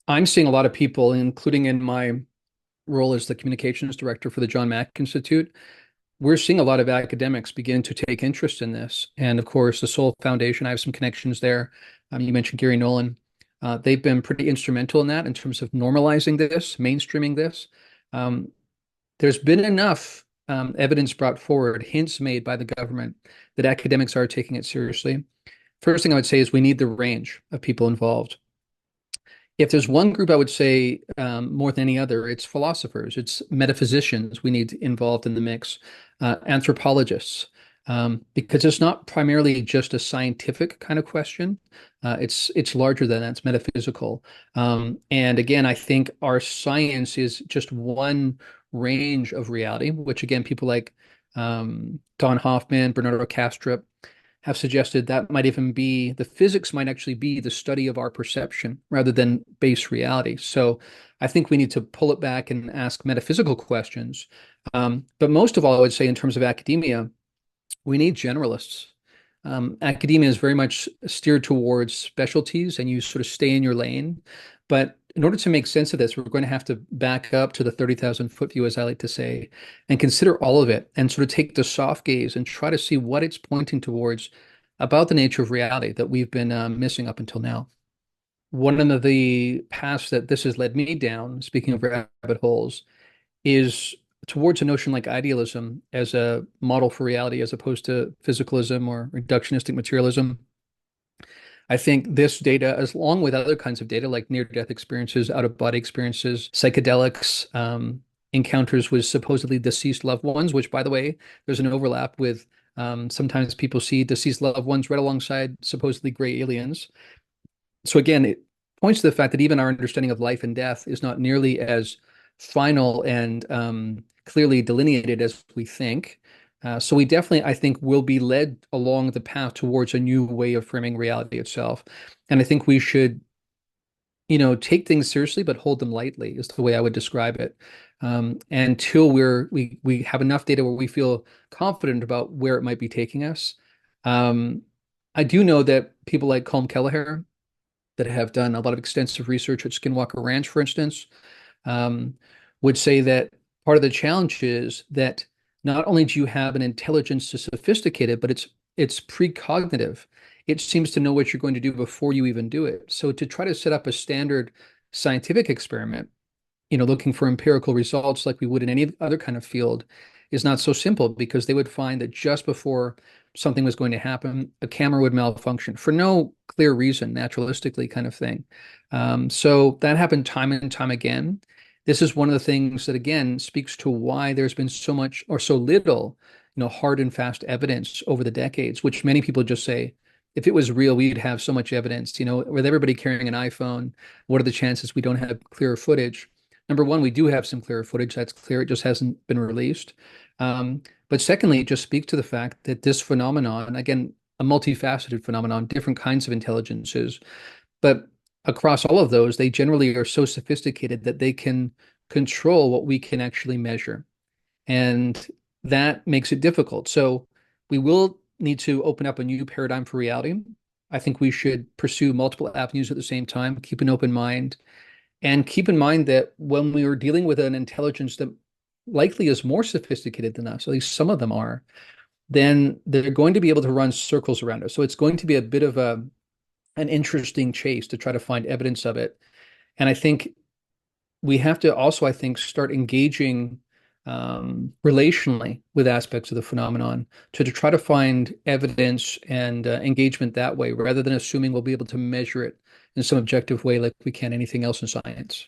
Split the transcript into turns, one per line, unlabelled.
I'm seeing a lot of people, including in my role as the communications director for the John Mack Institute, we're seeing a lot of academics begin to take interest in this. And of course, the Soul Foundation, I have some connections there. You mentioned Gary Nolan. They've been pretty instrumental in that in terms of normalizing this, mainstreaming this. Um, there's been enough evidence brought forward, hints made by the government that academics are taking it seriously. First thing I would say is we need the range of people involved. If there's one group I would say more than any other, it's philosophers, it's metaphysicians we need involved in the mix, anthropologists, because it's not primarily just a scientific kind of question. It's larger than that. It's metaphysical. And again, I think our science is just one range of reality, which again, people like Don Hoffman, Bernardo Kastrup, have suggested that might even be the physics might actually be the study of our perception rather than base reality. So I think we need to pull it back and ask metaphysical questions. But most of all, I would say in terms of academia, we need generalists. Academia is very much steered towards specialties and you sort of stay in your lane. But in order to make sense of this, we're going to have to back up to the 30,000 foot view, as I like to say, and consider all of it and sort of take the soft gaze and try to see what it's pointing towards about the nature of reality that we've been missing up until now. One of the paths that this has led me down, speaking of rabbit holes, is towards a notion like idealism as a model for reality as opposed to physicalism or reductionistic materialism. I think this data, as along with other kinds of data like near-death experiences, out-of-body experiences, psychedelics, encounters with supposedly deceased loved ones, which, by the way, there's an overlap with sometimes people see deceased loved ones right alongside supposedly gray aliens. So again, it points to the fact that even our understanding of life and death is not nearly as final and clearly delineated as we think. So we definitely, I think, will be led along the path towards a new way of framing reality itself. And I think we should, take things seriously, but hold them lightly is the way I would describe it. Until we have enough data where we feel confident about where it might be taking us. Um, I do know that people like Colm Kelleher that have done a lot of extensive research at Skinwalker Ranch, for instance, um, would say that part of the challenge is that not only do you have an intelligence that's sophisticated, but it's precognitive. It seems to know what you're going to do before you even do it. So to try to set up a standard scientific experiment, looking for empirical results like we would in any other kind of field is not so simple because they would find that just before something was going to happen, a camera would malfunction for no clear reason, naturalistically kind of thing. So that happened time and time again. This is one of the things that, again, speaks to why there's been so much or so little, hard and fast evidence over the decades, which many people just say, if it was real, we'd have so much evidence. With everybody carrying an iPhone, what are the chances we don't have clearer footage? Number one, we do have some clearer footage. That's clear. It just hasn't been released. But secondly, it just speaks to the fact that this phenomenon, again, a multifaceted phenomenon, different kinds of intelligences, but across all of those, they generally are so sophisticated that they can control what we can actually measure. And that makes it difficult. So we will need to open up a new paradigm for reality. I think we should pursue multiple avenues at the same time, keep an open mind, and keep in mind that when we are dealing with an intelligence that likely is more sophisticated than us, at least some of them are, then they're going to be able to run circles around us. So it's going to be a bit of an interesting chase to try to find evidence of it. And I think we have to also, I think, start engaging relationally with aspects of the phenomenon to try to find evidence and engagement that way, rather than assuming we'll be able to measure it in some objective way like we can anything else in science.